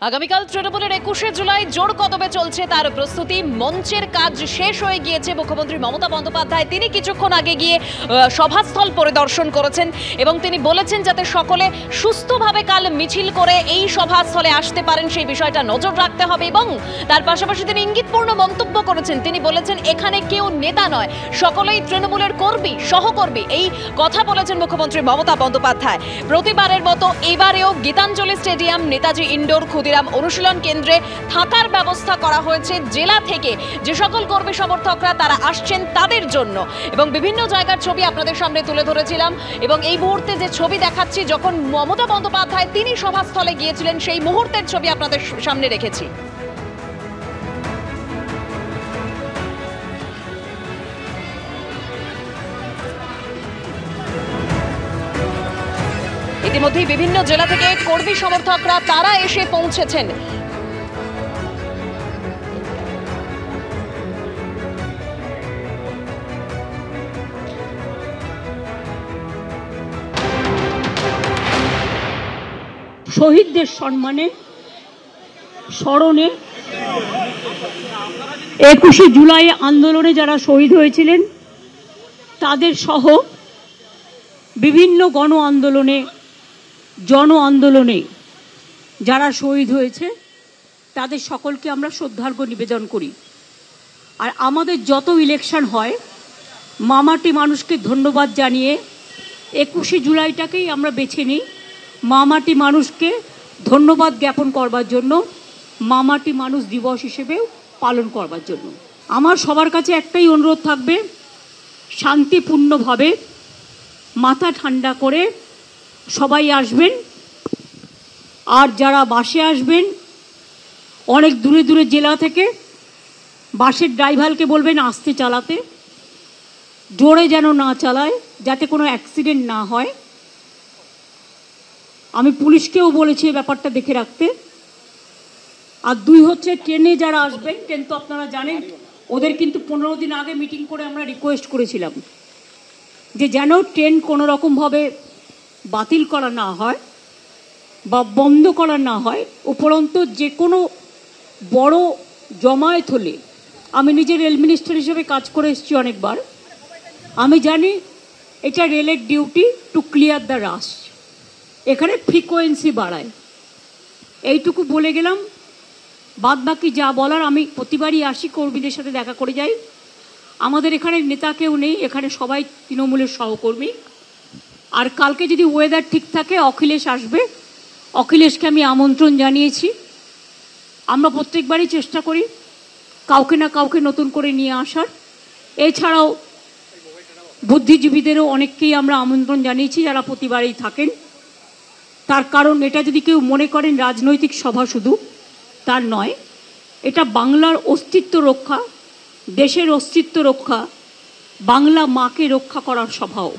আগামীকাল তৃণমূলের 21শে জুলাই জোর কদমে চলছে তার প্রস্তুতি। মঞ্চের কাজ শেষ হয়ে গিয়েছে। মুখ্যমন্ত্রী মমতা বন্দ্যোপাধ্যায় তিনি কিছুক্ষণ আগে গিয়ে সভাস্থল পরিদর্শন করেছেন এবং তিনি বলেছেন যাতে সকলে সুস্থভাবে কাল মিছিল করে এই সভাস্থলে আসতে পারেন সেই বিষয়টা নজর রাখতে হবে। এবং তার পাশাপাশি তিনি ইঙ্গিতপূর্ণ মন্তব্য করেছেন। তিনি বলেছেন এখানে কেউ নেতা নয়, সকলেই তৃণমূলের কর্মী, সহকর্মী। এই কথা বলেছেন মুখ্যমন্ত্রী মমতা বন্দ্যোপাধ্যায়। প্রতিবারের মতো এবারেও গীতাঞ্জলি স্টেডিয়াম, নেতাজি ইনডোর, ক্ষুদিরাম অনুশীলন কেন্দ্রে থাকার ব্যবস্থা করা হয়েছে। জেলা থেকে যে সকল কর্মী সমর্থকরা তারা আসছেন তাদের জন্য এবং বিভিন্ন জায়গার ছবি আপনাদের সামনে তুলে ধরেছিলাম এবং এই মুহূর্তে যে ছবি দেখাচ্ছি যখন মমতা বন্দ্যোপাধ্যায় তিনি সভাস্থলে গিয়েছিলেন সেই মুহূর্তের ছবি আপনাদের সামনে রেখেছি। ইতিমধ্যেই বিভিন্ন জেলা থেকে কর্মী সমর্থকরা তারা এসে পৌঁছেছেন। শহীদদের সম্মানে স্মরণে 21শে জুলাই আন্দোলনে যারা শহীদ হয়েছিলেন তাদের সহ বিভিন্ন গণ আন্দোলনে, জন আন্দোলনে যারা শহীদ হয়েছে তাদের সকলকে আমরা শ্রদ্ধার্ঘ্য নিবেদন করি। আর আমাদের যত ইলেকশন হয় মামাটি মানুষকে ধন্যবাদ জানিয়ে 21শে জুলাইটাকেই আমরা বেছে নিই মামাটি মানুষকে ধন্যবাদ জ্ঞাপন করবার জন্য, মামাটি মানুষ দিবস হিসেবেও পালন করবার জন্য। আমার সবার কাছে একটাই অনুরোধ থাকবে, শান্তিপূর্ণভাবে মাথা ঠান্ডা করে সবাই আসবেন। আর যারা বাসে আসবেন অনেক দূরে দূরে জেলা থেকে, বাসের ড্রাইভারকে বলবেন আস্তে চালাতে, জোরে যেন না চালায় যাতে কোনো অ্যাক্সিডেন্ট না হয়। আমি পুলিশকেও বলেছি ব্যাপারটা দেখে রাখতে। আর দুই হচ্ছে ট্রেনে যারা আসবেন, ট্রেন তো আপনারা জানেন ওদের কিন্তু 15 দিন আগে মিটিং করে আমরা রিকোয়েস্ট করেছিলাম যে যেন ট্রেন কোনো রকমভাবে বাতিল করা না হয় বা বন্ধ করা না হয়। উপরন্তু যে কোনো বড় জমায়েত হলে, আমি নিজে রেল মিনিস্টার হিসেবে কাজ করে এসেছি অনেকবার, আমি জানি এটা রেলের ডিউটি টু ক্লিয়ার দ্য রাশ, এখানে ফ্রিকোয়েন্সি বাড়ায়। এইটুকু বলে গেলাম। বাদ বাকি যা বলার, আমি প্রতিবারই আসি, কর্মীদের সাথে দেখা করে যাই। আমাদের এখানে নেতা কেউ নেই, এখানে সবাই তৃণমূলের সহকর্মী। আর কালকে যদি ওয়েদার ঠিক থাকে অখিলেশ আসবে, অখিলেশকে আমি আমন্ত্রণ জানিয়েছি। আমরা প্রত্যেকবারই চেষ্টা করি কাউকে না কাউকে নতুন করে নিয়ে আসার। এছাড়াও বুদ্ধিজীবীদেরও অনেককেই আমরা আমন্ত্রণ জানিয়েছি যারা প্রতিবারই থাকেন। তার কারণ এটা যদি কেউ মনে করেন রাজনৈতিক সভা, শুধু তার নয়, এটা বাংলার অস্তিত্ব রক্ষা, দেশের অস্তিত্ব রক্ষা, বাংলা মাকে রক্ষা করার সভাও।